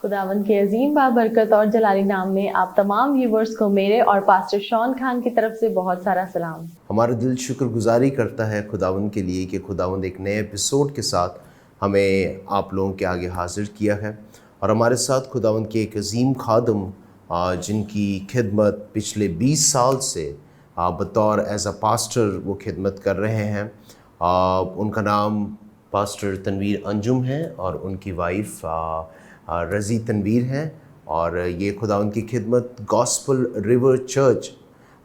खुदावंद के अजीम बाबरकत और जलाली नाम में आप तमाम व्यूवर्स को मेरे और पास्टर शॉन खान की तरफ से बहुत सारा सलाम। हमारा दिल शुक्रगुजारी करता है खुदावंद के लिए कि खुदावंद एक नए एपिसोड के साथ हमें आप लोगों के आगे हाजिर किया है और हमारे साथ खुदावंद के एक अजीम खादम जिनकी खिदमत पिछले 20 साल से बतौर एज अ पास्टर वो खिदमत कर रहे हैं। उनका नाम पास्टर तनवीर अंजुम है और उनकी वाइफ रज़ी तनवीर हैं और ये खुदावंद की खिदमत गॉस्पल रिवर चर्च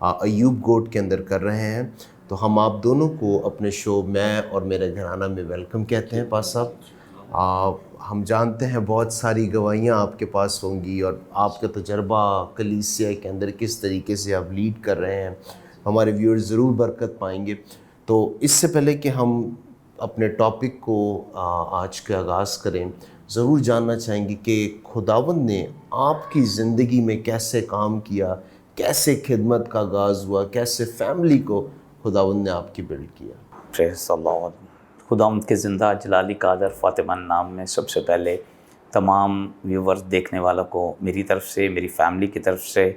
अयूब गोट के अंदर कर रहे हैं। तो हम आप दोनों को अपने शो मैं और मेरा घराना में वेलकम कहते हैं। पास साहब, हम जानते हैं बहुत सारी गवाहियाँ आपके पास होंगी और आपका तजर्बा कलीसिया के अंदर किस तरीके से आप लीड कर रहे हैं, हमारे व्यूअर्स ज़रूर बरकत पाएंगे। तो इससे पहले कि हम अपने टॉपिक को आज के आगाज़ करें, ज़रूर जानना चाहेंगे कि खुदावंद ने आपकी ज़िंदगी में कैसे काम किया, कैसे खिदमत का आगाज़ हुआ, कैसे फैमिली को खुदावंद ने आपकी बिल्ड किया। Praise Allah. खुदावंद के ज़िंदा जलाली कादर फ़ातिमा नाम में सबसे पहले तमाम व्यूवर्स देखने वालों को मेरी तरफ़ से, मेरी फैमिली की तरफ से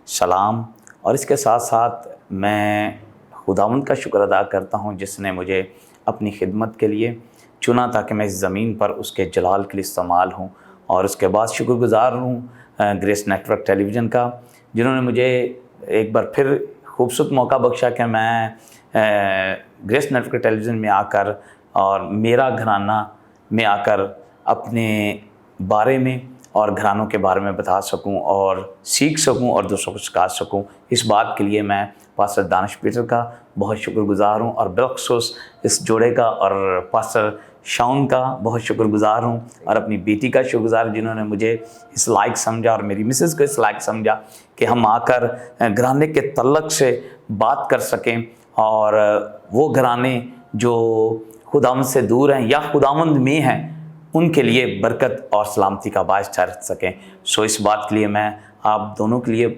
सलाम। और इसके साथ साथ मैं खुदावंद का शुक्र अदा करता हूँ जिसने मुझे अपनी खिदमत के लिए चुना ताकि मैं इस ज़मीन पर उसके जलाल के लिए इस्तेमाल हूँ। और उसके बाद शुक्रगुज़ार हूँ ग्रेस नेटवर्क टेलीविज़न का, जिन्होंने मुझे एक बार फिर खूबसूरत मौका बख्शा कि मैं ग्रेस नेटवर्क टेलीविज़न में आकर और मेरा घराना में आकर अपने बारे में और घरानों के बारे में बता सकूं और सीख सकूं और दूसरों को सिखा सकूं। इस बात के लिए मैं पास्टर दानिश पीटर का बहुत शुक्रगुज़ार हूं और बिलखसूस इस जोड़े का और पास्टर शॉन का बहुत शुक्रगुज़ार हूं और अपनी बेटी का शुक्रगुज़ार जिन्होंने मुझे इस लायक समझा और मेरी मिसेज़ को इस लायक समझा कि हम आकर घराने के तल्लक से बात कर सकें और वो घराने जो खुदावंद से दूर हैं या खुदावंद में हैं उनके लिए बरकत और सलामती का बायस ठहर सकें। सो इस बात के लिए मैं आप दोनों के लिए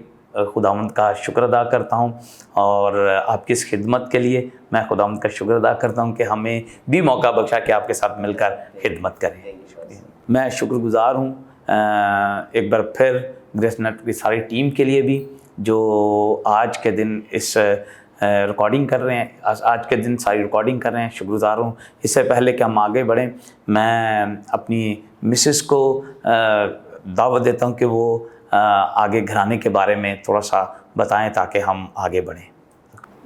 खुदावंद का शुक्र अदा करता हूं और आपकी इस खिदमत के लिए मैं खुदावंद का शुक्र अदा करता हूं कि हमें भी मौका बख्शा कि आपके साथ मिलकर खिदमत करें। मैं शुक्रगुज़ार हूं एक बार फिर ग्रेस नेटवर्क की सारी टीम के लिए भी जो आज के दिन इस रिकॉर्डिंग कर रहे हैं, आज के दिन सारी रिकॉर्डिंग कर रहे हैं। शुक्रगुज़ार हूँ। इससे पहले कि हम आगे बढ़ें, मैं अपनी मिसेस को दावत देता हूँ कि वो आगे घराने के बारे में थोड़ा सा बताएं ताकि हम आगे बढ़ें।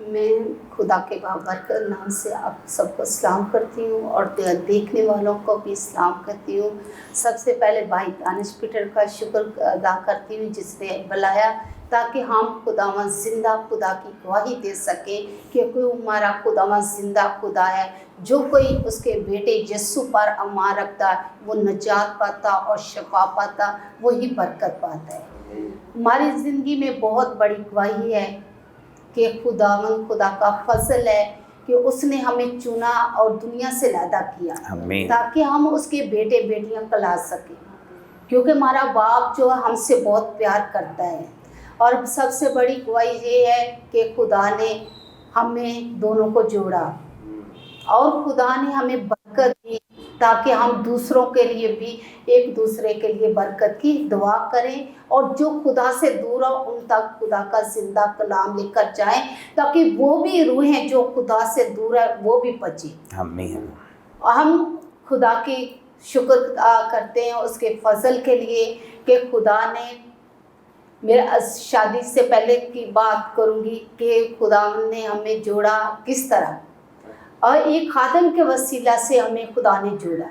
मैं खुदा के बाबरकत नाम से आप सबको सलाम करती हूँ और देखने वालों को भी सलाम करती हूँ। सबसे पहले भाई दानिश पीटर का शुक्र अदा करती हूँ जिसने बुलाया ताकि हम खुदावंद जिंदा खुदा की गवाही दे सकें कि कोई हमारा खुदावंद जिंदा खुदा है। जो कोई उसके बेटे यीशु पर अमान रखता है वो नजात पाता और शफा पाता, वही बरकत पाता है। हमारी ज़िंदगी में बहुत बड़ी गवाही है कि खुदावंद खुदा का फजल है कि उसने हमें चुना और दुनिया से लैदा किया ताकि हम उसके बेटे बेटियां कहला सकें, क्योंकि हमारा बाप जो है हमसे बहुत प्यार करता है। और सबसे बड़ी गवाही ये है कि खुदा ने हमें दोनों को जोड़ा और खुदा ने हमें बरकत दी ताकि हम दूसरों के लिए भी एक दूसरे के लिए बरकत की दुआ करें और जो खुदा से दूर हो उन तक खुदा का जिंदा कलाम लेकर जाएं ताकि वो भी रूहें जो खुदा से दूर है वो भी बचे। हम खुदा की शुक्र करते हैं उसके फजल के लिए कि खुदा ने मेरा शादी से पहले की बात करूंगी कि खुदा ने हमें जोड़ा किस तरह, और एक खादम के वसीला से हमें खुदा ने जोड़ा।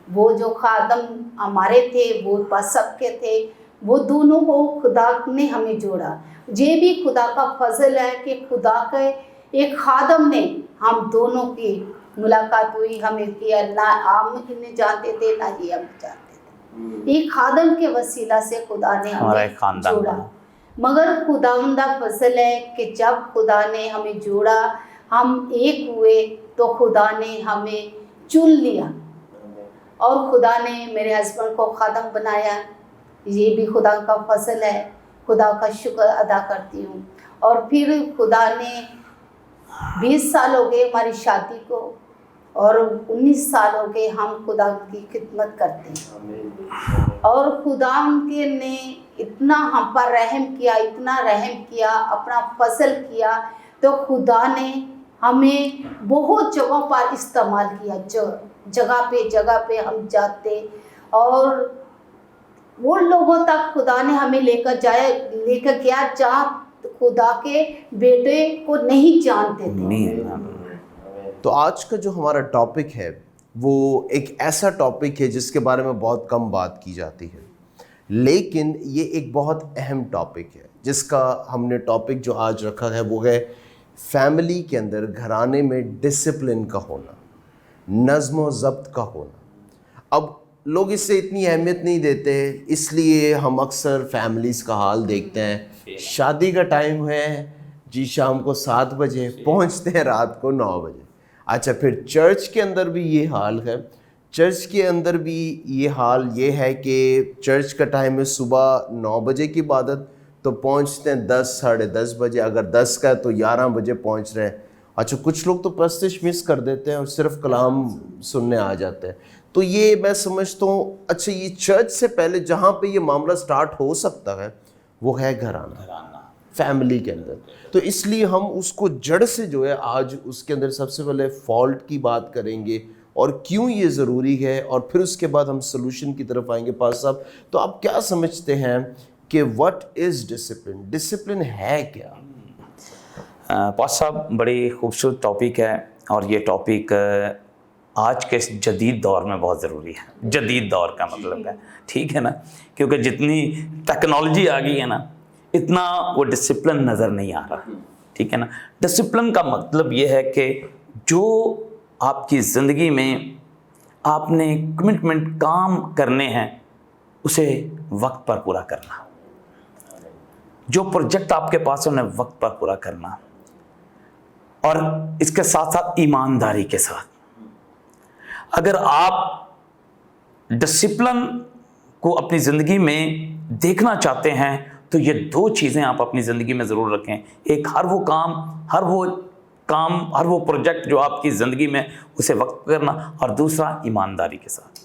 वो जो खादम हमारे थे वो बस सबके थे, वो दोनों को खुदा ने हमें जोड़ा। ये भी खुदा का फजल है कि खुदा के एक खादम ने हम दोनों की मुलाकात हुई, हमें किया ना हम इन्हें जानते थे ना ये हम जानते थे। एक खादम के वसीला से खुदा ने हमें जोड़ा। मगर खुदावंद का फजल है कि जब खुदा ने हमें जोड़ा हम एक हुए तो खुदा ने हमें चुन लिया और खुदा ने मेरे हस्बैंड को खादम बनाया। ये भी खुदा का फजल है, खुदा का शुक्र अदा करती हूँ। और फिर खुदा ने 20 साल हो गए हमारी शादी को اور 19 سال ہو گئے ہم خدا کی خدمت کرتے ہیں، اور خدا نے اتنا ہم پر رحم کیا، اتنا رحم کیا، اپنا فضل کیا، تو خدا نے ہمیں بہت جگہوں پر استعمال کیا، جو جگہ پہ ہم جاتے اور وہ لوگوں تک خدا نے ہمیں لے کر گیا جہاں خدا کے بیٹے کو نہیں جانتے تھے۔ تو آج کا جو ہمارا ٹاپک ہے وہ ایک ایسا ٹاپک ہے جس کے بارے میں بہت کم بات کی جاتی ہے، لیکن یہ ایک بہت اہم ٹاپک ہے جس کا ہم نے ٹاپک جو آج رکھا ہے وہ ہے فیملی کے اندر، گھرانے میں ڈسپلن کا ہونا، نظم و ضبط کا ہونا۔ اب لوگ اس سے اتنی اہمیت نہیں دیتے، اس لیے ہم اکثر فیملیز کا حال دیکھتے ہیں، شادی کا ٹائم ہے جی شام کو 7 بجے، پہنچتے ہیں رات کو 9 بجے۔ اچھا، پھر چرچ کے اندر بھی یہ حال ہے، چرچ کے اندر بھی یہ حال یہ ہے کہ چرچ کا ٹائم ہے صبح 9 بجے کی عبادت، تو پہنچتے ہیں 10 ساڑھے 10 بجے، اگر 10 کا ہے تو 11 بجے پہنچ رہے ہیں۔ اچھا، کچھ لوگ تو پرستش مس کر دیتے ہیں اور صرف کلام سننے آ جاتے ہیں۔ تو یہ میں سمجھتا ہوں، اچھا یہ چرچ سے پہلے جہاں پہ یہ معاملہ سٹارٹ ہو سکتا ہے وہ ہے گھرانہ، فیملی کے اندر۔ تو اس لیے ہم اس کو جڑ سے جو ہے آج اس کے اندر سب سے پہلے فالٹ کی بات کریں گے اور کیوں یہ ضروری ہے، اور پھر اس کے بعد ہم سلوشن کی طرف آئیں گے۔ پاس صاحب، تو آپ کیا سمجھتے ہیں کہ وٹ از ڈسپلن؟ ڈسپلن ہے کیا؟ پاس صاحب، بڑی خوبصورت ٹاپک ہے، اور یہ ٹاپک آج کے اس جدید دور میں بہت ضروری ہے۔ جدید دور کا مطلب ہے، ٹھیک ہے نا، کیونکہ جتنی ٹیکنالوجی آ گئی ہے نا، اتنا وہ ڈسپلن نظر نہیں آ رہا، ٹھیک ہے نا۔ ڈسپلن کا مطلب یہ ہے کہ جو آپ کی زندگی میں آپ نے کمٹمنٹ کام کرنے ہیں اسے وقت پر پورا کرنا، جو پروجیکٹ آپ کے پاس ہے انہیں وقت پر پورا کرنا، اور اس کے ساتھ ساتھ ایمانداری کے ساتھ۔ اگر آپ ڈسپلن کو اپنی زندگی میں دیکھنا چاہتے ہیں تو یہ 2 چیزیں آپ اپنی زندگی میں ضرور رکھیں۔ ایک، ہر وہ پروجیکٹ جو آپ کی زندگی میں اسے وقت کرنا، اور دوسرا ایمانداری کے ساتھ۔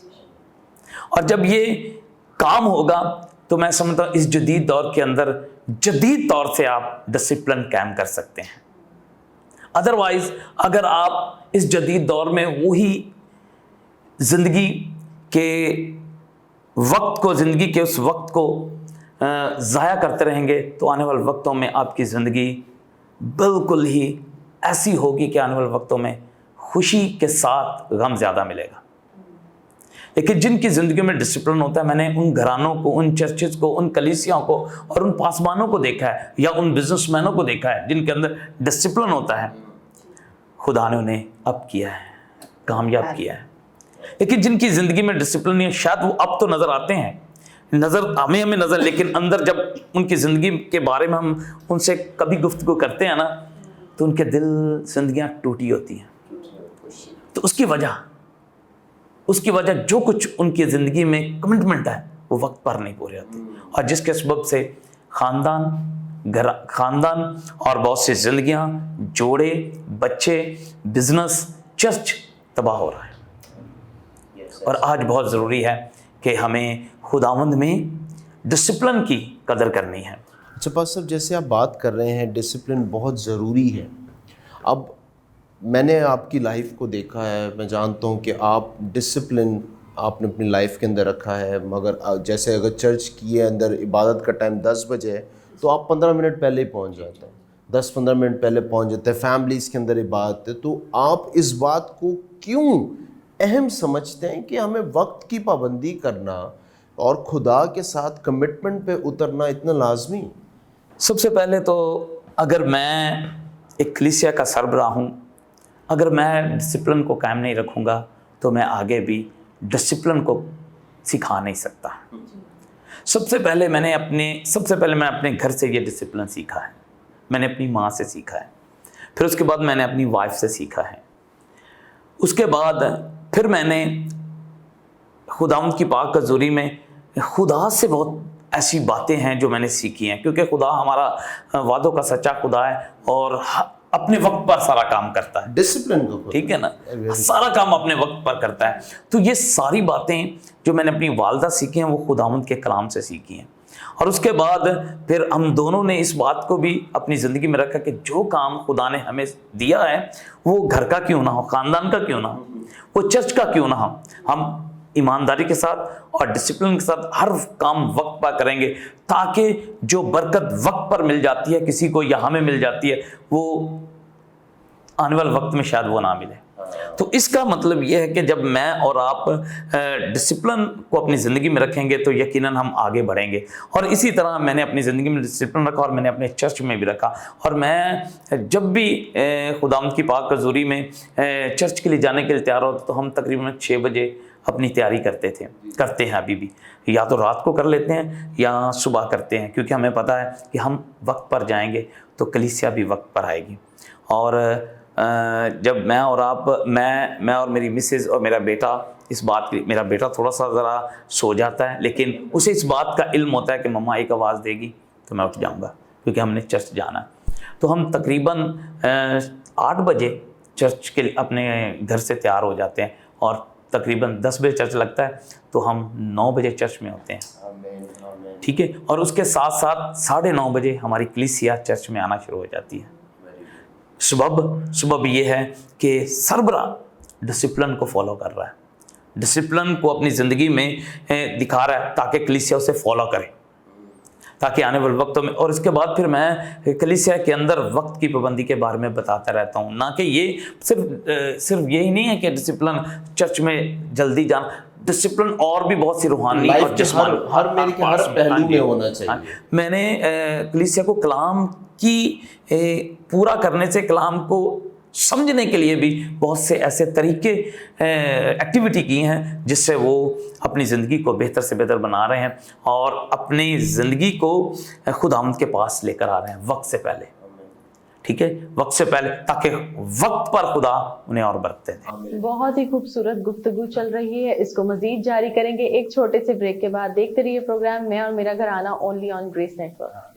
اور جب یہ کام ہوگا تو میں سمجھتا ہوں اس جدید دور کے اندر جدید طور سے آپ ڈسپلن قائم کر سکتے ہیں۔ ادروائز اگر آپ اس جدید دور میں وہی زندگی کے وقت کو، زندگی کے اس وقت کو ضائع کرتے رہیں گے تو آنے والے وقتوں میں آپ کی زندگی بالکل ہی ایسی ہوگی کہ آنے والے وقتوں میں خوشی کے ساتھ غم زیادہ ملے گا۔ لیکن جن کی زندگی میں ڈسپلن ہوتا ہے، میں نے ان گھرانوں کو، ان چرچز کو، ان کلیسیاں کو اور ان پاسبانوں کو دیکھا ہے، یا ان بزنس مینوں کو دیکھا ہے جن کے اندر ڈسپلن ہوتا ہے، خدا نے انہیں اب کیا ہے، کامیاب کیا ہے۔ لیکن جن کی زندگی میں ڈسپلن نہیں ہے، شاید وہ اب تو نظر آتے ہیں، ہمیں نظر، لیکن اندر جب ان کی زندگی کے بارے میں ہم ان سے کبھی گفتگو کرتے ہیں نا، تو ان کے دل، زندگیاں ٹوٹی ہوتی ہیں۔ تو اس کی وجہ جو کچھ ان کی زندگی میں کمٹمنٹ ہے وہ وقت پر نہیں پورے ہوتے، اور جس کے سبب سے خاندان اور بہت سی زندگیاں، جوڑے، بچے، بزنس، چرچ تباہ ہو رہا ہے۔ اور آج بہت ضروری ہے کہ ہمیں خداوند میں ڈسپلن کی قدر کرنی ہے۔ اچھا پاس صاحب، جیسے آپ بات کر رہے ہیں ڈسپلن بہت ضروری ہے، اب میں نے آپ کی لائف کو دیکھا ہے، میں جانتا ہوں کہ آپ ڈسپلن آپ نے اپنی لائف کے اندر رکھا ہے، مگر جیسے اگر چرچ کے اندر عبادت کا ٹائم 10 بجے ہے تو آپ 15 منٹ پہلے ہی پہنچ جاتے ہیں، 10-15 منٹ پہلے پہنچ جاتے ہیں۔ فیملیز کے اندر عبادت ہے، تو آپ اس بات کو کیوں اہم سمجھتے ہیں کہ ہمیں وقت کی پابندی کرنا اور خدا کے ساتھ کمٹمنٹ پہ اترنا اتنا لازمی؟ سب سے پہلے تو اگر میں ایک کلیسیا کا سربراہ ہوں، اگر میں ڈسپلن کو قائم نہیں رکھوں گا تو میں آگے بھی ڈسپلن کو سکھا نہیں سکتا۔ سب سے پہلے میں نے اپنے گھر سے یہ ڈسپلن سیکھا ہے، میں نے اپنی ماں سے سیکھا ہے، پھر اس کے بعد میں نے اپنی وائف سے سیکھا ہے، اس کے بعد پھر میں نے خداوند کی پاک حضوری میں خدا سے بہت ایسی باتیں ہیں جو میں نے سیکھی ہیں، کیونکہ خدا ہمارا وعدوں کا سچا خدا ہے، اور अपने वक्त पर सारा काम करता है, डिसिप्लिन को, ठीक है ना, सारा काम अपने वक्त पर करता है। तो ये सारी बातें जो मैंने अपनी वालदा सीखी हैं वो खुदावंद के कलाम से सीखी हैं। और उसके बाद फिर हम दोनों ने इस बात को भी अपनी ज़िंदगी में रखा कि जो काम खुदा ने हमें दिया है वो घर का क्यों ना हो, ख़ानदान का क्यों ना हो, वो चर्च का क्यों ना हो, हम ईमानदारी के साथ और डिसिप्लिन के साथ हर काम वक्त पर करेंगे, ताकि जो बरकत वक्त पर मिल जाती है किसी को या हमें मिल जाती है वो आने वाले वक्त में शायद वो ना मिले। तो इसका मतलब ये है कि जब मैं और आप डिसिप्लिन को अपनी ज़िंदगी में रखेंगे तो यकीनन हम आगे बढ़ेंगे। और इसी तरह मैंने अपनी ज़िंदगी में डिसिप्लिन रखा और मैंने अपने चर्च में भी रखा। और मैं जब भी खुदावंद की पाक हज़ूरी में चर्च के लिए जाने के लिए तैयार होता तो हम तकरीबन 6 बजे अपनी तैयारी करते हैं अभी भी, या तो रात को कर लेते हैं या सुबह करते हैं, क्योंकि हमें पता है कि हम वक्त पर जाएंगे तो कलीसिया भी वक्त पर आएगी। और जब मैं और मेरी मिसेज़ और मेरा बेटा इस बात की, मेरा बेटा थोड़ा सा ज़रा सो जाता है लेकिन उसे इस बात का इल्म होता है कि मम्मा एक आवाज़ देगी तो मैं उठ जाऊंगा, क्योंकि हमने चर्च जाना है। तो हम तकरीबन 8 बजे चर्च के लिए अपने घर से तैयार हो जाते हैं और तकरीबन 10 बजे चर्च लगता है तो हम 9 बजे चर्च में होते हैं, ठीक है। और उसके साथ साथ 9:30 बजे हमारी कलीसिया चर्च में आना शुरू हो जाती है। सबब ये है कि सरबरा डिसिप्लिन को फॉलो कर रहा है, डिसिप्लिन को अपनी ज़िंदगी में दिखा रहा है ताकि कलीसिया उसे फॉलो करे, ताकि आने वाले वक्तों में। और इसके बाद फिर मैं कलीसिया के अंदर वक्त की पाबंदी के बारे में बताता रहता हूँ, ना कि ये सिर्फ यही नहीं है कि डिसिप्लिन चर्च में जल्दी जाना, डिसिप्लिन और भी बहुत सी रूहानी और जिस्मानी हर पहलू में होना चाहिए। मैंने कलीसिया को कलाम की पूरा करने से, कलाम को समझने के लिए भी बहुत से ऐसे तरीके एक्टिविटी की हैं जिससे वो अपनी ज़िंदगी को बेहतर से बेहतर बना रहे हैं और अपनी ज़िंदगी को खुदावंद के पास लेकर आ रहे हैं वक्त से पहले, ठीक है, वक्त से पहले, ताकि वक्त पर खुदा उन्हें और बरकतें दे। बहुत ही खूबसूरत गुफ्तगू चल रही है, इसको मजीद जारी करेंगे एक छोटे से ब्रेक के बाद। देखते रहिए प्रोग्राम मैं और मेरा घराना only on Grace network.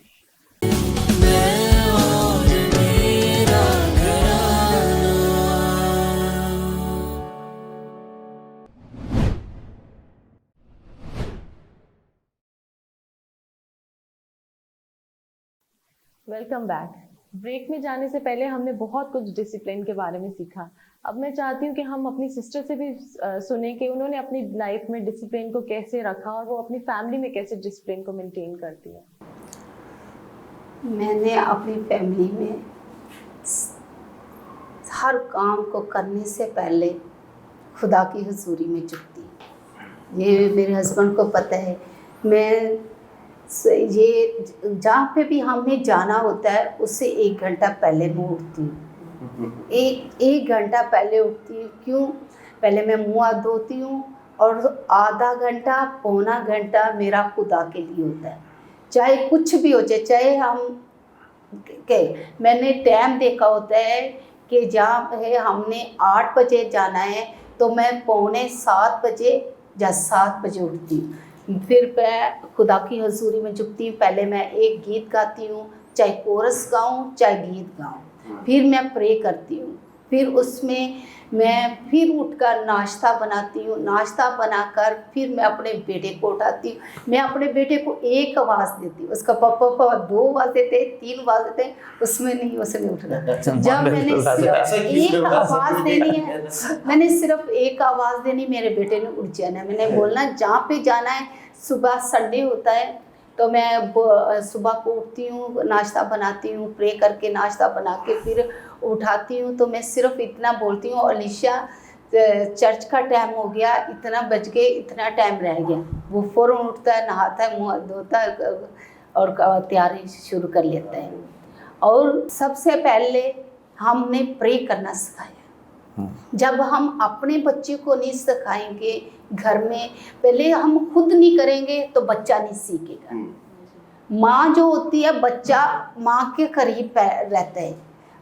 Welcome back. Break में जाने से पहले हमने बहुत कुछ डिसिप्लिन के बारे में सीखा। अब मैं चाहती हूँ कि हम अपनी सिस्टर से भी सुने कि उन्होंने अपनी लाइफ में डिसिप्लिन को कैसे रखा और वो अपनी फैमिली में कैसे डिसिप्लिन को मेंटेन करती है। मैंने अपनी फैमिली में हर काम को करने से पहले खुदा की हुजूरी में झुकती। ये मेरे हस्बैंड को पता है। मैं ये जहाँ पे भी हमने जाना होता है उससे 1 घंटा पहले मैं उठती हूँ। एक घंटा पहले उठती हूँ। क्यों? पहले मैं मुँह हाथ धोती हूँ और आधा घंटा पौना घंटा मेरा खुदा के लिए होता है। चाहे कुछ भी हो जाए, चाहे हम मैंने टाइम देखा होता है कि जहाँ है हमने 8 बजे जाना है तो मैं 6:45 बजे या 7 बजे उठती हूँ। फिर मैं खुदा की हजूरी में झुकती हूँ। पहले मैं एक गीत गाती हूँ, चाहे कोरस गाऊँ चाहे गीत गाऊँ। फिर मैं प्रे करती हूँ। फिर उसमें मैं फिर उठकर नाश्ता बनाती हूँ। नाश्ता बनाकर फिर मैं अपने बेटे को उठाती हूँ। मैं अपने बेटे को एक आवाज़ देती हूँ। उसका पापा 2 आवाज़ देते, 3 आवाज़ देते, उसमें नहीं, उसने उठना। जब मैंने सिर्फ एक आवाज़ देनी है, मैंने सिर्फ एक आवाज़ देनी, मेरे बेटे ने उठ जाना है। मैंने बोलना जहाँ पे जाना है। सुबह संडे होता है तो मैं सुबह को उठती हूँ, नाश्ता बनाती हूँ, प्रे करके नाश्ता बना के फिर उठाती हूँ। तो मैं सिर्फ इतना बोलती हूँ, अलीशा चर्च का टाइम हो गया, इतना बज गए, इतना टाइम रह गया। वो फ़ौरन उठता है, नहाता है, मुँह धोता है और तैयारी शुरू कर लेता है। और सबसे पहले हमने प्रे करना सिखाया। जब हम अपने बच्चे को नहीं सिखाएंगे घर में, पहले हम खुद नहीं करेंगे तो बच्चा नहीं सीखेगा। माँ जो होती है, बच्चा माँ के करीब रहता है।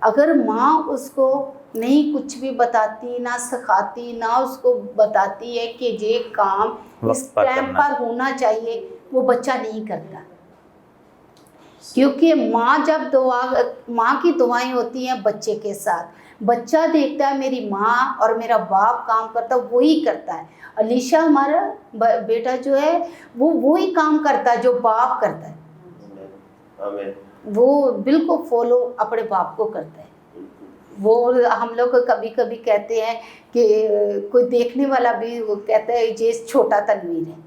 अगर माँ उसको नहीं कुछ भी बताती, ना सिखाती, ना उसको बताती है कि ये काम इस टाइम पर होना चाहिए, वो बच्चा नहीं करता। क्योंकि माँ की दुआएं होती हैं बच्चे के साथ। बच्चा देखता है मेरी माँ और मेरा बाप काम करता, वही करता है। अलीशा हमारा बेटा जो है वो वही काम करता है जो बाप करता है। आमीन। वो बिल्कुल फॉलो अपने बाप को करता है। वो हम लोग कभी कभी कहते हैं कि कोई देखने वाला भी वो कहता है ये छोटा तनवीर है।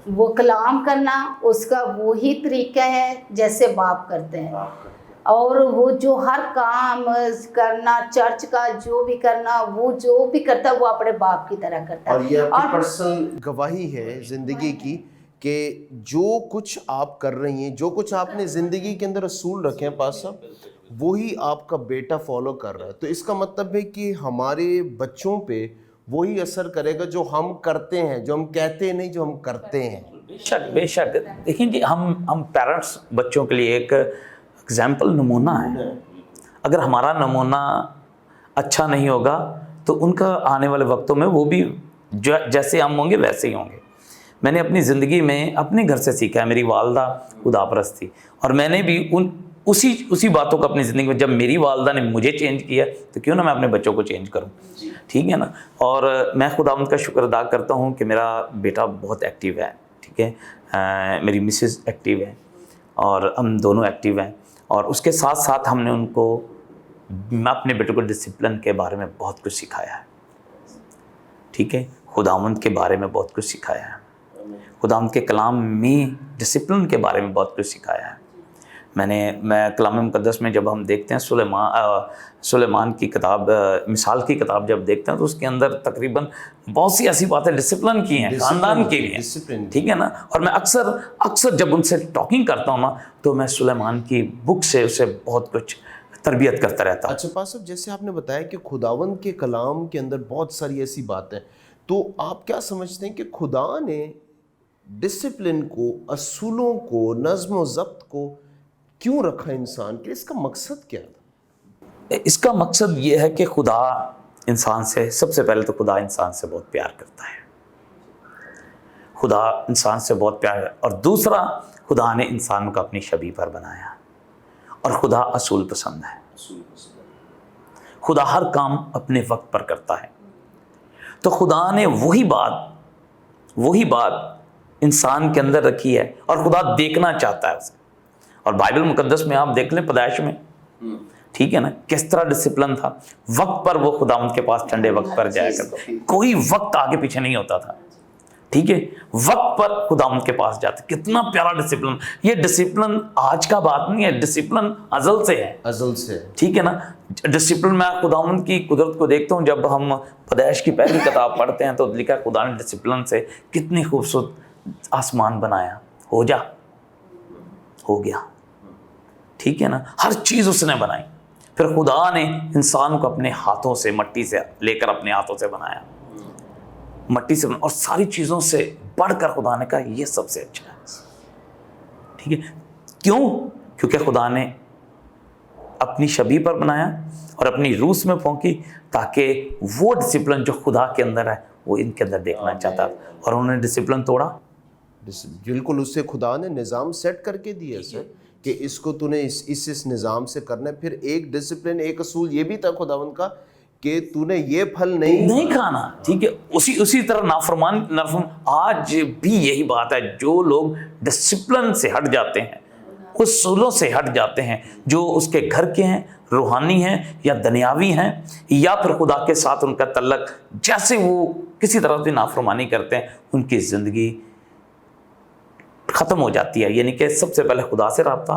वो कलाम करना उसका वही तरीका है जैसे बाप करते हैं। और वो जो हर काम करना, चर्च का जो भी करना, वो जो भी करता है वो अपने बाप की तरह करता है। और ये आपकी पर्सनल गवाही है ज़िंदगी की कि जो कुछ आप कर रही हैं, जो कुछ आपने ज़िंदगी के अंदर असूल रखे हैं पास साहब, वही आपका बेटा फॉलो कर रहा है। तो इसका मतलब है कि हमारे बच्चों पे वही असर करेगा जो हम करते हैं, जो हम कहते हैं नहीं, जो हम करते हैं। बेशक बेशक। देखिए जी, हम पेरेंट्स बच्चों के लिए एक एग्जाम्पल, नमूना है। अगर हमारा नमूना अच्छा नहीं होगा तो उनका आने वाले वक्तों में वो भी जैसे हम होंगे वैसे ही होंगे। मैंने अपनी ज़िंदगी में अपने घर से सीखा है। मेरी वालदा खुदापरस्त थी और मैंने भी उसी बातों को अपनी ज़िंदगी में, जब मेरी वालदा ने मुझे चेंज किया तो क्यों ना मैं अपने बच्चों को चेंज करूं। ठीक है ना। और मैं खुदावंद का शुक्र अदा करता हूं कि मेरा बेटा बहुत एक्टिव है। ठीक है, मेरी मिसेस एक्टिव है और हम दोनों एक्टिव हैं। और उसके साथ साथ हमने उनको, मैं अपने बेटे को डिसिप्लिन के बारे में बहुत कुछ सिखाया है। ठीक है, खुदावंद के बारे में बहुत कुछ सिखाया है। खुदावंद के कलाम में डिसिप्लिन के बारे में बहुत कुछ सिखाया है। मैं कलाम मुक़द्दस में जब हम देखते हैं सुलेमान की किताब, मिसाल की किताब जब देखते हैं तो उसके अंदर तकरीबन बहुत सी ऐसी बातें डिसिप्लिन की हैं, ख़ानदान के लिए। ठीक है ना। और मैं अक्सर जब उनसे टॉकिंग करता हूँ ना तो मैं सुलेमान की बुक से उसे बहुत कुछ तरबियत करता रहता हूँ। अच्छा पास साहब, जैसे आपने बताया कि खुदावंद के कलाम के अंदर बहुत सारी ऐसी बातें, तो आप क्या समझते हैं कि खुदा ने डिसिप्लिन को, असूलों को, नज़्म व ज़ब्त को क्यों रखा इंसान के? इसका मकसद क्या था? इसका मकसद ये है कि खुदा इंसान से, सबसे पहले तो खुदा इंसान से बहुत प्यार करता है। खुदा इंसान से बहुत प्यार है। और दूसरा, खुदा ने इंसान को अपनी शबीह पर बनाया और खुदा असूल पसंद है। खुदा हर काम अपने वक्त पर करता है। तो खुदा ने वही बात इंसान के अंदर रखी है और खुदा देखना चाहता है उसे। और बाइबल मुकद्दस में आप देख लें, पैदाइश में, ठीक है ना, किस तरह डिसिप्लिन था। वक्त पर वो खुदा उनके पास ठंडे वक्त पर जाया करता, कोई वक्त आगे पीछे नहीं होता था। ठीक है, वक्त पर खुदा उनके पास जाते। कितना प्यारा डिसिप्लिन। ये डिसिप्लिन आज का बात नहीं है, डिसिप्लिन अज़ल से है, अज़ल से। ठीक है ना। डिसिप्लिन, मैं खुदावंद की कुदरत को देखता हूँ। जब हम पैदाइश की पहली किताब पढ़ते हैं तो लिखा खुदा ने डिसिप्लिन से कितनी खूबसूरत आसमान बनाया, हो गया। ठीक है ना, हर चीज़ उसने बनाई। फिर खुदा ने इंसान को अपने हाथों से, मट्टी से लेकर अपने हाथों से बनाया, मट्टी से और सारी चीज़ों से बढ़कर खुदा ने कहा ये सबसे अच्छा है। ठीक है, क्यों? क्योंकि खुदा ने अपनी शबीह पर बनाया और अपनी रूस में फोंकी, ताकि वो डिसिप्लिन जो खुदा के अंदर है वो इनके अंदर देखना चाहता। और उन्होंने डिसिप्लिन तोड़ा। बिल्कुल, उससे खुदा ने निज़ाम सेट करके दिया सर कि इसको तूने इस निज़ाम से करना है। फिर एक डिसिप्लिन, एक असूल ये भी था खुदावंद का कि तूने ये फल नहीं खाना। ठीक है, उसी तरह नाफरमान आज भी यही बात है। जो लोग डिसिप्लिन से हट जाते हैं, उसूलों से हट जाते हैं, जो उसके घर के हैं, रूहानी हैं या दुनियावी हैं, या फिर खुदा के साथ उनका तल्लक, जैसे वो किसी तरह से नाफरमानी करते हैं, उनकी ज़िंदगी ख़त्म हो जाती है। यानी कि सबसे पहले खुदा से राब्ता,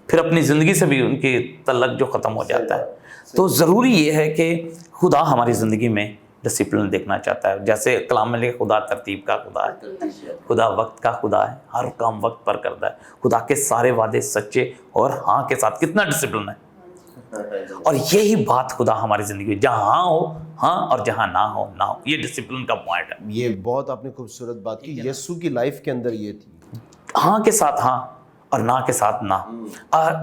फिर अपनी ज़िंदगी से भी उनकी तल्लक जो ख़त्म हो जाता है। तो ज़रूरी ये है कि खुदा हमारी ज़िंदगी में डिसिप्लिन देखना चाहता है। जैसे कलाम में लिखा, खुदा तरतीब का खुदा है, खुदा वक्त का खुदा है, हर काम वक्त पर करता है। खुदा के सारे वादे सच्चे और हाँ के साथ कितना डिसिप्लिन है। और यही बात खुदा हमारी ज़िंदगी में, जहाँ हाँ हो हाँ और जहाँ ना हो ना हो, ये डिसिप्लिन का पॉइंट है। ये बहुत आपने खूबसूरत बात की। यीशु की लाइफ के अंदर ये थी, हाँ के साथ हाँ और ना के साथ ना।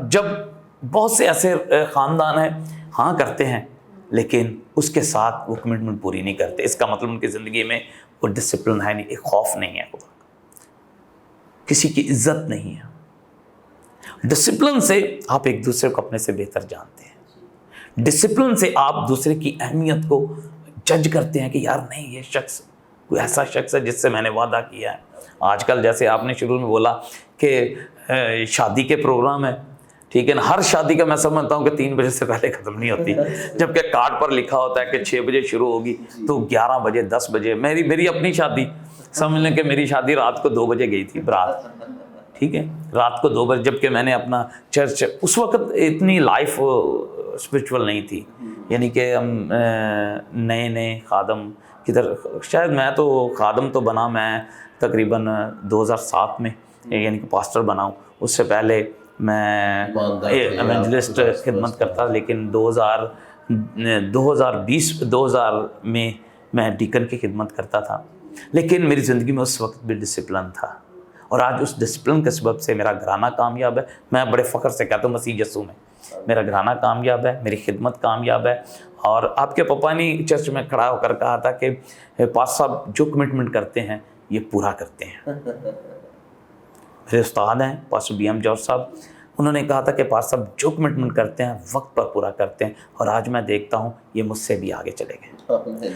जब बहुत से ऐसे ख़ानदान हैं हाँ करते हैं लेकिन उसके साथ वो कमिटमेंट पूरी नहीं करते, इसका मतलब उनकी ज़िंदगी में वो डिसिप्लिन है नहीं, एक खौफ नहीं है खुदा। किसी की इज्जत नहीं है। डिसिप्लिन से आप एक दूसरे को अपने से बेहतर जानते हैं। डिसिप्लिन से आप दूसरे की अहमियत को जज करते हैं कि यार नहीं, ये शख्स कोई ऐसा शख्स है जिससे मैंने वादा किया है। आजकल जैसे आपने शुरू में बोला कि शादी के प्रोग्राम है, ठीक है ना, हर शादी का मैं समझता हूँ कि 3 बजे से पहले ख़त्म नहीं होती, जबकि कार्ड पर लिखा होता है कि 6 बजे शुरू होगी तो 11 बजे 10 बजे। मेरी अपनी शादी, समझ लें कि मेरी शादी रात को 2 बजे गई थी रात, ठीक है, रात को 2 बजे, जबकि मैंने अपना चर्च, उस वक्त इतनी लाइफ स्पिरिचुअल नहीं थी, यानी कि हम नए खादम किधर, शायद मैं तो खादम तो बना मैं तकरीबन 2007 में, यानी कि पास्टर बनाऊँ। उससे पहले मैं एवेंजलिस्ट खिदमत करता, लेकिन 2000 में मैं डीकन की खिदमत करता था। लेकिन मेरी ज़िंदगी में उस वक्त भी डिसिप्लिन था, और आज उस डिसिप्लिन के सबब से मेरा घराना कामयाब है। मैं बड़े फ़ख्र से कहता हूँ मसीह यस्सू में मेरा घराना कामयाब है, मेरी खिदमत कामयाब है। और आपके पापा ने चर्च में खड़ा होकर कहा था कि पास्टर साहब जो कमिटमेंट करते हैं ये पूरा करते हैं। मेरे उस्ताद हैं पास्टर BM जॉर्ज साहब, उन्होंने कहा था कि पास्टर साहब जो कमिटमेंट करते हैं वक्त पर पूरा करते हैं, और आज मैं देखता हूँ ये मुझसे भी आगे चले गए।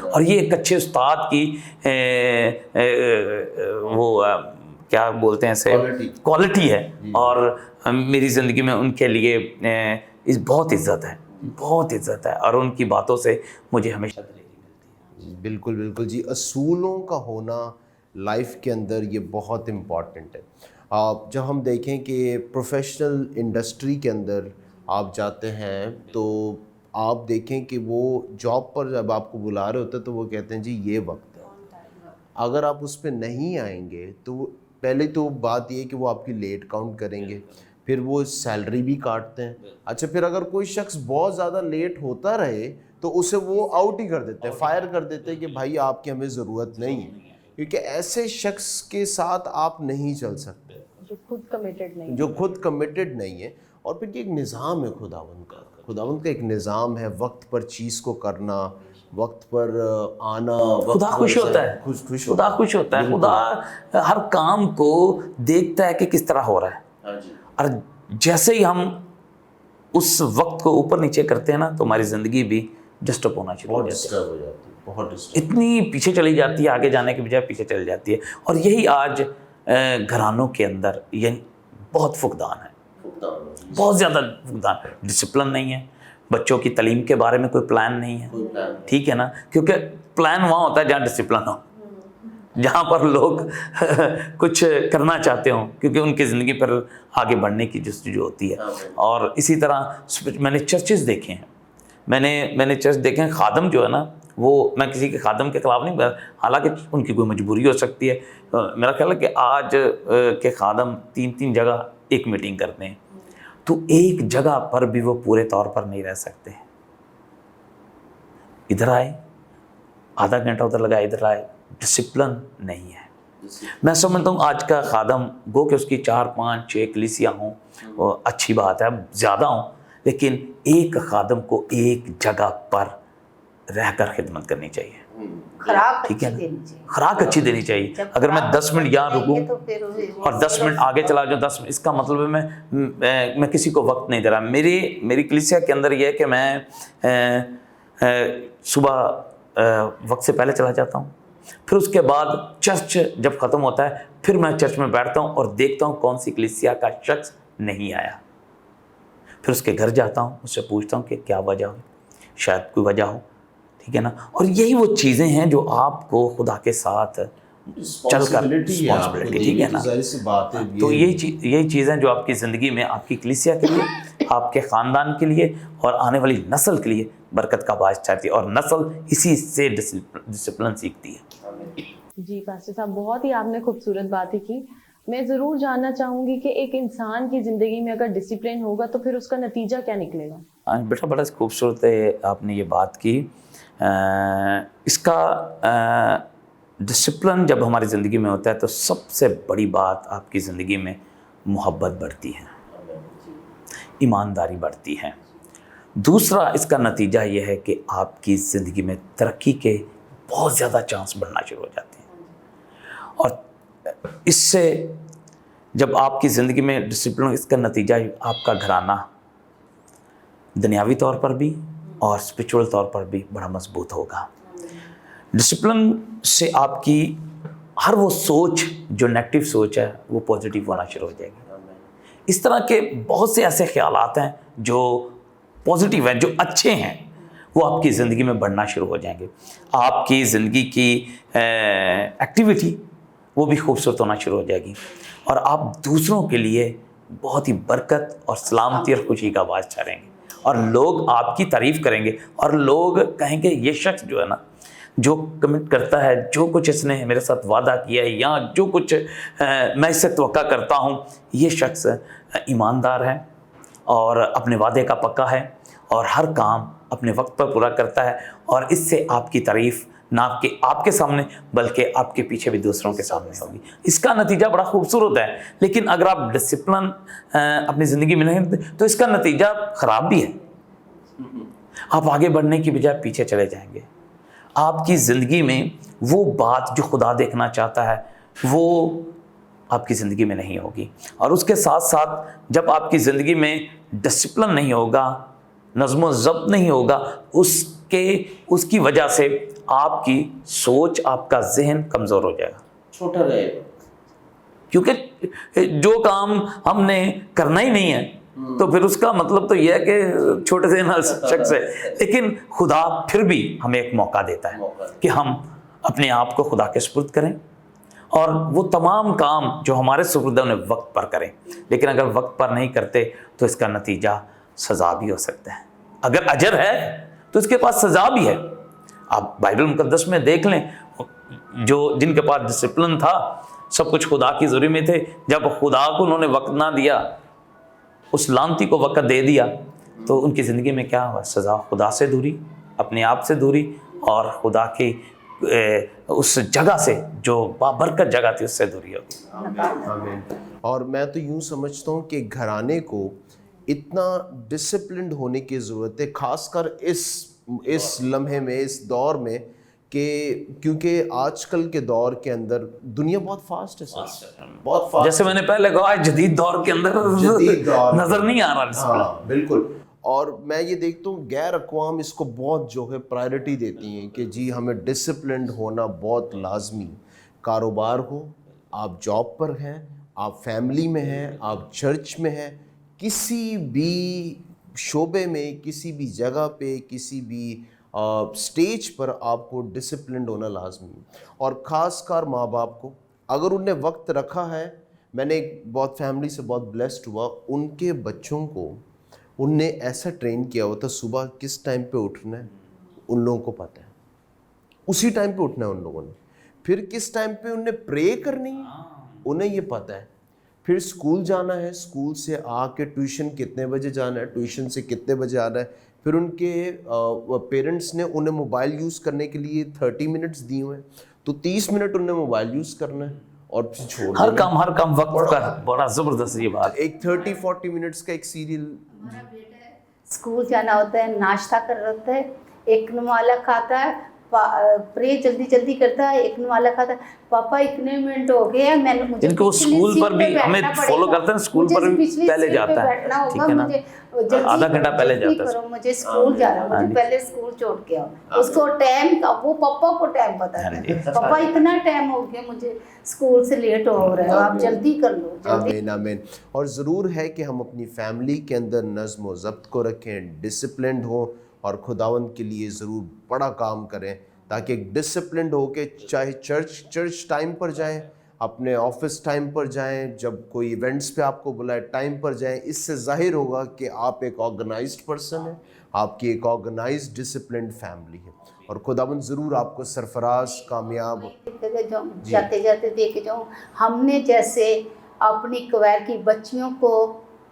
और ये एक अच्छे उस्ताद की क्या बोलते हैं इसे, क्वालिटी है, और मेरी ज़िंदगी में उनके लिए बहुत इज़्ज़त है, बहुत इज़्ज़त है, और उनकी बातों से मुझे हमेशा दलेरी मिलती है। बिल्कुल बिल्कुल जी, असूलों का होना लाइफ के अंदर ये बहुत इम्पॉर्टेंट है। आप जब हम देखें कि प्रोफेशनल इंडस्ट्री के अंदर आप जाते हैं तो आप देखें कि वो जॉब पर जब आपको बुला रहे होते हैं तो वो कहते हैं जी ये वक्त है, अगर आप उस पर नहीं आएंगे तो पहले तो बात ये है कि वो आपकी लेट काउंट करेंगे, फिर वो सैलरी भी काटते हैं। अच्छा, फिर अगर कोई शख्स बहुत ज़्यादा लेट होता रहे तो उसे वो आउट ही कर देते हैं, फायर कर देते हैं कि भाई आपकी हमें ज़रूरत नहीं है, क्योंकि ऐसे शख्स के साथ आप नहीं चल सकते जो खुद कमिटेड नहीं है। और फिर ये एक निज़ाम है खुदावंद का एक निज़ाम है, वक्त पर चीज़ को करना, वक्त पर आना। खुदा खुश होता है, खुदा खुश होता है। खुदा हर काम को देखता है कि किस तरह हो रहा है, और जैसे ही हम उस वक्त को ऊपर नीचे करते हैं ना तो हमारी ज़िंदगी भी डिस्टर्ब होना शुरू हो जाती है, इतनी पीछे चली जाती है, आगे जाने के बजाय पीछे चली जाती है। और यही आज घरानों के अंदर ये बहुत फुकदान है, बहुत ज़्यादा फुकदान। डिसिप्लिन नहीं है, बच्चों की तालीम के बारे में कोई प्लान नहीं है, ठीक है ना, क्योंकि प्लान वहाँ होता है जहाँ डिसिप्लिन हो, जहाँ पर लोग कुछ करना चाहते हों, क्योंकि उनकी ज़िंदगी पर आगे बढ़ने की जस्तजू होती है। और इसी तरह मैंने चर्चेस देखे हैं, मैंने चर्च देखे हैं, खादम जो है ना, वो मैं किसी के खादम के खिलाफ नहीं, हालांकि उनकी कोई मजबूरी हो सकती है। मेरा ख्याल है कि आज के खादम 3 जगह एक मीटिंग करते हैं, तो एक जगह पर भी वो पूरे तौर पर नहीं रह सकते। इधर आए, आधा घंटा उधर लगा, इधर आए, डिसिप्लिन नहीं है। मैं समझता हूँ आज का खादम गो कि उसकी 4, 5, 6 कलीसियाँ हों, अच्छी बात है, ज़्यादा हों, लेकिन एक खादम को एक जगह पर रहकर खिदमत करनी चाहिए, ठीक है ना, खुराक अच्छी देनी चाहिए। अगर मैं 10 मिनट यहाँ रुकूँ और 10 मिनट आगे चला जाऊँ, 10 मिनट, इसका मतलब है मैं किसी को वक्त नहीं दे रहा। मेरी कलीसिया के अंदर यह है कि मैं सुबह वक्त से पहले चला जाता हूँ, फिर उसके बाद चर्च जब ख़त्म होता है फिर मैं चर्च में बैठता हूँ और देखता हूँ कौन सी कलीसिया का शख्स नहीं आया, फिर उसके घर जाता हूँ, उससे पूछता हूँ कि क्या वजह हो, शायद कोई वजह हो, ठीक है ना। और यही वो चीज़ें हैं जो आपको खुदा के साथ चलकर रिस्पॉन्सिबिलिटी, ठीक है ना, तो यही चीज़ें जो आपकी ज़िंदगी में आपकी कलीसिया के लिए, आपके ख़ानदान के लिए और आने वाली नस्ल के लिए बरकत का बायस चाहती है, और नस्ल इसी से डिसिप्लिन सीखती है। जी पास्टर साहब, बहुत ही आपने खूबसूरत बातें की। मैं ज़रूर जानना चाहूँगी कि एक इंसान की ज़िंदगी में अगर डिसिप्लिन होगा तो फिर उसका नतीजा क्या निकलेगा। बेटा बड़ा खूबसूरत है आपने ये बात की। इसका डिसिप्लिन जब हमारी ज़िंदगी में होता है तो सबसे बड़ी बात आपकी ज़िंदगी में मोहब्बत बढ़ती है, ईमानदारी बढ़ती है। दूसरा इसका नतीजा ये है कि आपकी ज़िंदगी में तरक्की के बहुत ज़्यादा चांस बढ़ना शुरू हो जाते हैं, और इससे جب آپ کی زندگی میں ڈسپلن، اس کا نتیجہ آپ کا گھرانہ دنیاوی طور پر بھی اور اسپریچول طور پر بھی بڑا مضبوط ہوگا۔ ڈسپلن سے آپ کی ہر وہ سوچ جو نیگیٹو سوچ ہے وہ پازیٹیو ہونا شروع ہو جائے گی۔ اس طرح کے بہت سے ایسے خیالات ہیں جو پازیٹیو ہیں، جو اچھے ہیں، وہ آپ کی زندگی میں بڑھنا شروع ہو جائیں گے۔ آپ کی زندگی کی ایکٹیویٹی وہ بھی خوبصورت ہونا شروع ہو جائے گی، اور آپ دوسروں کے لیے بہت ہی برکت اور سلامتی اور خوشی کا باعث ٹھہریں گے، اور لوگ آپ کی تعریف کریں گے، اور لوگ کہیں گے یہ شخص جو ہے نا، جو کمٹ کرتا ہے، جو کچھ اس نے میرے ساتھ وعدہ کیا ہے، یا جو کچھ میں اس سے توقع کرتا ہوں، یہ شخص ایماندار ہے اور اپنے وعدے کا پکا ہے، اور ہر کام اپنے وقت پر پورا کرتا ہے، اور اس سے آپ کی تعریف نہ کہ آپ کے سامنے بلکہ آپ کے پیچھے بھی دوسروں کے سامنے ہوگی۔ اس کا نتیجہ بڑا خوبصورت ہے، لیکن اگر آپ ڈسپلن اپنی زندگی میں نہیں تو اس کا نتیجہ خراب بھی ہے۔ آپ آگے بڑھنے کی بجائے پیچھے چلے جائیں گے۔ آپ کی زندگی میں وہ بات جو خدا دیکھنا چاہتا ہے وہ آپ کی زندگی میں نہیں ہوگی، اور اس کے ساتھ ساتھ جب آپ کی زندگی میں ڈسپلن نہیں ہوگا، نظم و ضبط نہیں ہوگا، اس کی وجہ سے آپ کی سوچ، آپ کا ذہن کمزور ہو جائے گا، چھوٹا رہے گا، کیونکہ جو کام ہم نے کرنا ہی نہیں ہے تو پھر اس کا مطلب تو یہ ہے کہ چھوٹے ذہن شخص ہے۔ لیکن خدا پھر بھی ہمیں ایک موقع دیتا ہے کہ ہم اپنے آپ کو خدا کے سپرد کریں، اور وہ تمام کام جو ہمارے سپرد ہیں انہیں وقت پر کریں۔ لیکن اگر وقت پر نہیں کرتے تو اس کا نتیجہ سزا بھی ہو سکتا ہے۔ اگر اجر ہے تو اس کے پاس سزا بھی ہے۔ آپ بائبل مقدس میں دیکھ لیں، جن کے پاس ڈسپلن تھا، سب کچھ خدا کی ضروری میں تھے، جب خدا کو انہوں نے وقت نہ دیا، اس لعنتی کو وقت دے دیا، تو ان کی زندگی میں کیا ہوا؟ سزا، خدا سے دوری، اپنے آپ سے دوری، اور خدا کی اس جگہ سے جو بابرکت جگہ تھی اس سے دوری ہوگی۔ آمین۔ اور میں تو یوں سمجھتا ہوں کہ گھرانے کو اتنا ڈسپلنڈ ہونے کی ضرورت ہے، خاص کر اس لمحے میں، اس دور میں، کہ کیونکہ آج کل کے دور کے اندر دنیا بہت فاسٹ ہے سر، بہت فاسٹ، جیسے میں نے پہلے کہا، جدید دور کے اندر نظر نہیں آ رہا ڈسپلن۔ ہاں بالکل۔ اور میں یہ دیکھتا ہوں غیر اقوام اس کو بہت جو ہے پرائرٹی دیتی ہیں کہ جی ہمیں ڈسپلنڈ ہونا بہت لازمی۔ کاروبار ہو، آپ جاب پر ہیں، آپ فیملی میں ہیں، آپ چرچ میں ہیں، کسی بھی شعبے میں، کسی بھی جگہ پہ، کسی بھی سٹیج پر آپ کو ڈسپلنڈ ہونا لازمی ہے۔ اور خاص کر ماں باپ کو اگر انہیں وقت رکھا ہے، میں نے ایک بہت فیملی سے بہت بلیسڈ ہوا، ان کے بچوں کو ان نے ایسا ٹرین کیا ہوتا، صبح کس ٹائم پہ اٹھنا ہے ان لوگوں کو پتہ ہے، اسی ٹائم پہ اٹھنا ہے ان لوگوں نے، پھر کس ٹائم پہ انہیں پرے کرنی ہے انہیں یہ پتہ ہے، پھر اسکول جانا ہے، اسکول سے آ کے ٹیوشن کتنے بجے جانا ہے، ٹیوشن سے کتنے بجے آنا ہے، پھر ان کے پیرنٹس نے انہیں موبائل یوز کرنے کے لیے 30 منٹس دیے ہوئے ہیں، تو 30 منٹ انہیں موبائل یوز کرنا ہے اور پھر چھوڑ ہر کام وقت کا، بڑا زبردست یہ بات۔ ایک 30-40 منٹس کا ایک سیریل۔ اسکول جانا ہوتا ہے، ناشتہ کر رہا ہوتا ہے، ایک نوالا کھاتا ہے، پرے جلدی جلدی کرتا ہے، ایک نوالا کھاتا ہے، پاپا اتنے منٹ ہو گئے ہیں، میں مجھے ان کو اسکول پر بھی ہمیں فالو کرتے ہیں، اسکول پر بھی پہلے جاتا ہے، ٹھیک ہے نا، آدھا گھنٹہ پہلے جاتا ہے، مجھے اسکول جانا ہے، مجھے پہلے اسکول چھوڑ کے آؤ، اس کو ٹائم کا، وہ پاپا کو ٹائم پتا ہے، پاپا اتنا ٹائم ہو گیا، مجھے اسکول سے لیٹ ہو رہا ہے، آپ جلدی کر لو، جلدی۔ آمین آمین۔ اور ضرور ہے کہ ہم اپنی فیملی کے اندر نظم و ضبط کو رکھیں، ڈسپلنڈ ہوں، اور خداوند کے لیے ضرور بڑا کام کریں، تاکہ ایک ڈسپلنڈ ہو کے چاہے چرچ ٹائم پر جائیں، اپنے آفس ٹائم پر جائیں، جب کوئی ایونٹس پہ آپ کو بلائے ٹائم پر جائیں۔ اس سے ظاہر ہوگا کہ آپ ایک آرگنائزڈ پرسن ہیں، آپ کی ایک آرگنائزڈ ڈسپلنڈ فیملی ہے، اور خداوند ضرور آپ کو سرفراز، کامیاب جاتے جاتے دیکھ جاؤں، ہم نے جیسے اپنی کویر کی بچیوں کو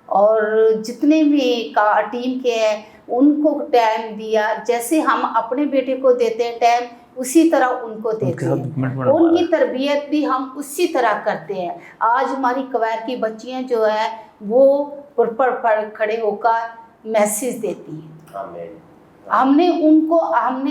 اور جتنے بھی ٹیم کے ہیں ان کو ٹائم دیا، جیسے ہم اپنے بیٹے کو دیتے ہیں ٹائم، اسی طرح ان کو دیتے ہیں، ان کی تربیت بھی ہم اسی طرح کرتے ہیں۔ آج ہماری کویر کی بچیاں جو ہیں وہ پر کھڑے ہو کر میسیج دیتی ہیں۔ ہم نے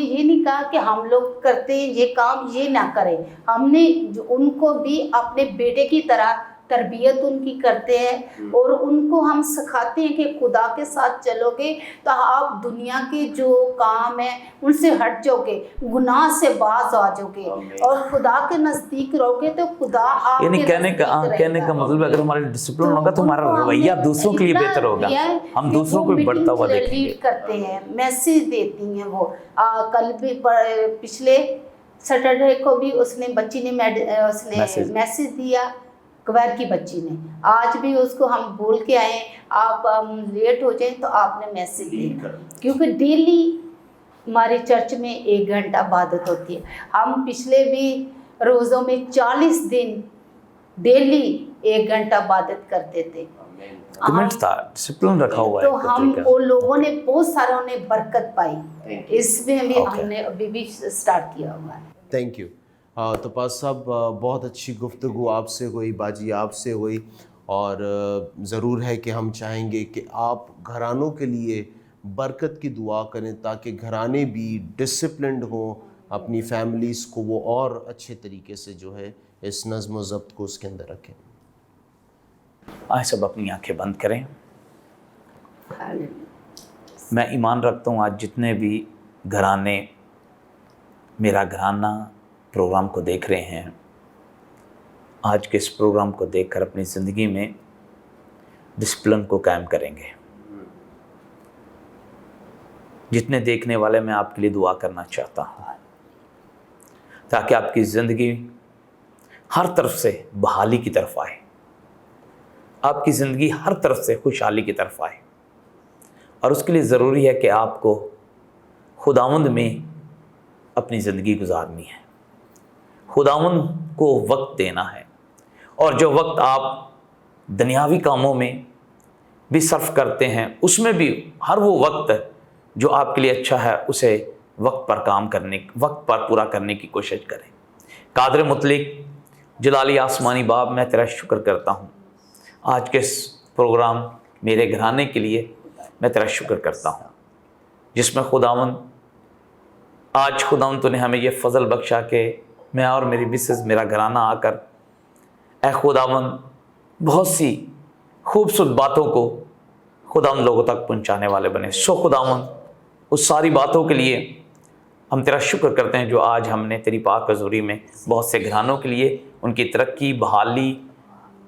یہ نہیں کہا کہ ہم لوگ کرتے یہ کام یہ نہ کریں، ہم نے ان کو بھی اپنے بیٹے کی طرح तरबियत उनकी करते हैं और उनको हम सिखाते हैं कि खुदा के साथ चलोगे तो आप दुनिया के जो काम है उनसे हट जाओगे, गुनाह से बाज आ जाओगे और खुदा के नज़दीक रहोगे तो खुदा आपके यानी कहने का मतलब अगर हमारा डिसिप्लिन होगा तो हमारा रवैया दूसरों के लिए बेहतर होगा, हम दूसरों को बढ़ता हुआ देखेंगे। लीड करते हैं, मैसेज देती हैं वो। कल भी पिछले सैटरडे को भी उसने बच्ची ने मैसेज दिया, कुवैत की बच्ची ने। आज भी उसको हम बोल के आए आप लेट हो जाए तो आपने मैसेज दिया, क्योंकि डेली हमारे चर्च में 1 घंटा इबादत होती है। हम पिछले भी रोज़ों में 40 दिन डेली 1 घंटा इबादत करते थे। कमेंट था, डिसिप्लिन रखा हुआ है। तो हम वो लोगों ने बहुत सारों ने बरकत पाई, इसमें भी हमने अभी भी स्टार्ट किया हुआ है। Thank you. तो पास साहब बहुत अच्छी गुफ्तगू आपसे हुई, बाजी आपसे हुई, और ज़रूर है कि हम चाहेंगे कि आप घरानों के लिए बरकत की दुआ करें ताकि घराने भी डिसिप्लिन्ड हों, अपनी फैमिलीज़ को वो और अच्छे तरीके से जो है इस नज़्म व ज़ब्त को उसके अंदर रखें। आए सब अपनी आंखें बंद करें। मैं ईमान रखता हूँ आज जितने भी घराने मेरा घराना प्रोग्राम को देख रहे हैं, आज के इस प्रोग्राम को देखकर अपनी ज़िंदगी में डिसिप्लिन को कायम करेंगे। जितने देखने वाले, मैं आपके लिए दुआ करना चाहता हूँ ताकि आपकी ज़िंदगी हर तरफ से बहाली की तरफ आए, आपकी ज़िंदगी हर तरफ से खुशहाली की तरफ आए। और उसके लिए ज़रूरी है कि आपको खुदावंद में अपनी ज़िंदगी गुजारनी है, खुदावंद को वक्त देना है, और जो वक्त आप दुनियावी कामों में भी सर्फ करते हैं उसमें भी हर वो वक्त जो आपके लिए अच्छा है उसे वक्त पर पूरा करने की कोशिश करें। कादर मुतलिक जलाली आसमानी बाप, मैं तेरा शुक्र करता हूँ आज के इस प्रोग्राम मेरे घराने के लिए। मैं तेरा शुक्र करता हूँ जिसमें खुदावंद आज खुदावंद तूने हमें ये फ़ज़ल बख्शा कि मैं और मेरी मिसेस, मेरा घराना आकर ऐ खुदावंद बहुत सी खूबसूरत बातों को खुदावंद लोगों तक पहुँचाने वाले बने। सो खुदावंद उस सारी बातों के लिए हम तेरा शुक्र करते हैं जो आज हमने तेरी पाक हज़ूरी में बहुत से घरानों के लिए उनकी तरक्की, बहाली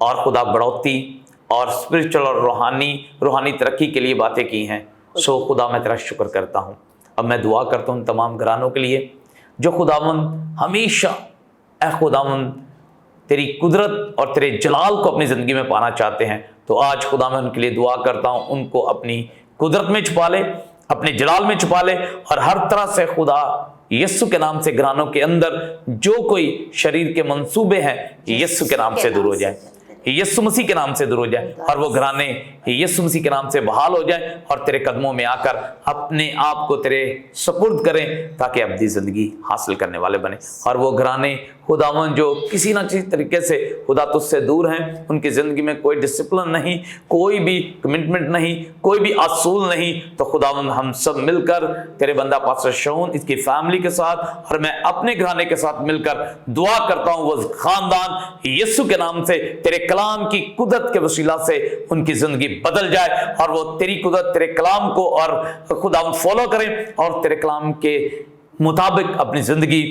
और खुदा बढ़ोती और स्पिरिचुअल और रूहानी तरक्की के लिए बातें की हैं। सो खुदा मैं तेरा शुक्र करता हूँ। अब मैं दुआ करता हूँ तमाम घरानों के लिए जो खुदावंद हमेशा ऐ खुदावंद तेरी कुदरत और तेरे जलाल को अपनी ज़िंदगी में पाना चाहते हैं। तो आज खुदा मैं उनके लिए दुआ करता हूँ, उनको अपनी कुदरत में छुपा ले, अपने जलाल में छुपा ले, और हर तरह से खुदा यीशु के नाम से घरानों के अंदर जो कोई शरीर के मंसूबे हैं यीशु के नाम से दूर हो जाए, यीशु मसीह के नाम से दूर हो जाए, और वो घराने यीशु मसीह के नाम से बहाल हो जाए और तेरे कदमों में आकर अपने आप को तेरे सुपुर्द करें ताकि अब्दी ज़िंदगी हासिल करने वाले बने। और वो घराने खुदावन जो किसी ना किसी तरीके से खुदा तुझसे दूर हैं, उनकी ज़िंदगी में कोई डिसिप्लिन नहीं, कोई भी कमिटमेंट नहीं, कोई भी असूल नहीं, तो खुदावन हम सब मिलकर तेरे बंदा पास्टर शौन, इसकी फैमिली के साथ और मैं अपने घराने के साथ मिलकर दुआ करता हूँ वो ख़ानदान यीशु के नाम से तेरे कलाम की कुदरत के वसीला से उनकी ज़िंदगी बदल जाए और वो तेरी कुदरत, तेरे कलाम को और खुदावन फॉलो करें और तेरे कलाम के मुताबिक अपनी ज़िंदगी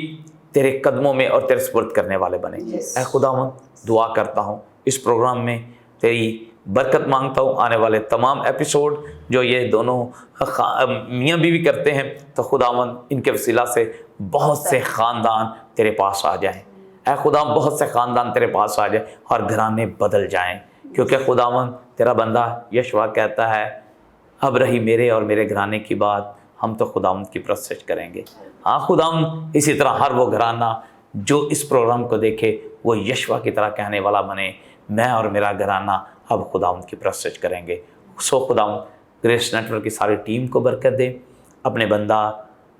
तेरे कदमों में और तेरे सुपुर्द करने वाले बने। ऐ खुदावन दुआ करता हूँ इस प्रोग्राम में तेरी बरकत मांगता हूँ। आने वाले तमाम एपिसोड जो ये दोनों मियाँ बीवी करते हैं, तो खुदावन इनके वसीला से बहुत से ख़ानदान तेरे पास आ जाएं। ऐ खुदावन बहुत से ख़ानदान तेरे पास आ जाए और घराने बदल जाएं, क्योंकि खुदावन तेरा बंदा यशवा कहता है अब रही मेरे और मेरे घराने की बात, हम तो खुदावंद की परस्तिश करेंगे। हाँ खुदावंद, इसी तरह हर वो घराना जो इस प्रोग्राम को देखे वो यशवा की तरह कहने वाला बने, मैं और मेरा घराना अब खुदावंद की परस्तिश करेंगे। सो खुदावंद ग्रेस नेटवर्क की सारी टीम को बरकत दे, अपने बंदा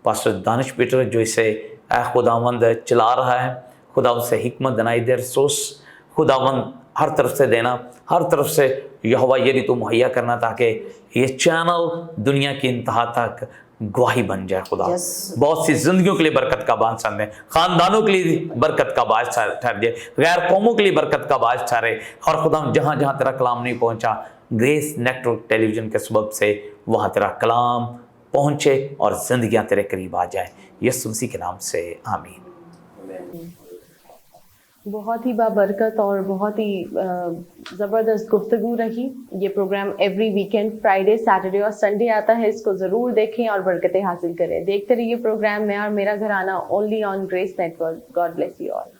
पास्टर दानिश पीटर जो इसे ऐ खुदावंद चला रहा है, खुदावंद से हिकमत दनाई दे, रिसोर्स खुदावंद हर तरफ से देना, हर तरफ से यहोवा यदि तो मुहैया करना ताकि ये चैनल दुनिया की इंतहा तक गवाही बन जाए खुदा। Yes. बहुत सी जिंदगियों के लिए बरकत का बांस ठहरे, खानदानों के लिए बरकत का बांस ठहर जाए, गैर कौमों के लिए बरकत का बांस ठहरे। और खुदा जहाँ जहाँ तेरा कलाम नहीं पहुँचा, ग्रेस नेटवर्क टेलीविजन के सबब से वहाँ तेरा कलाम पहुँचे और जिंदगियाँ तेरे करीब आ जाए। यीशु मसीह के नाम से आमीन। बहुत ही बाबरकत और बहुत ही ज़बरदस्त गुफ्तगू रही। ये programme every weekend Friday, Saturday और संडे आता है। इसको ज़रूर देखें और बरकतें हासिल करें। देखते रहिए प्रोग्राम में और मेरा घराना only on Grace network. God bless you all.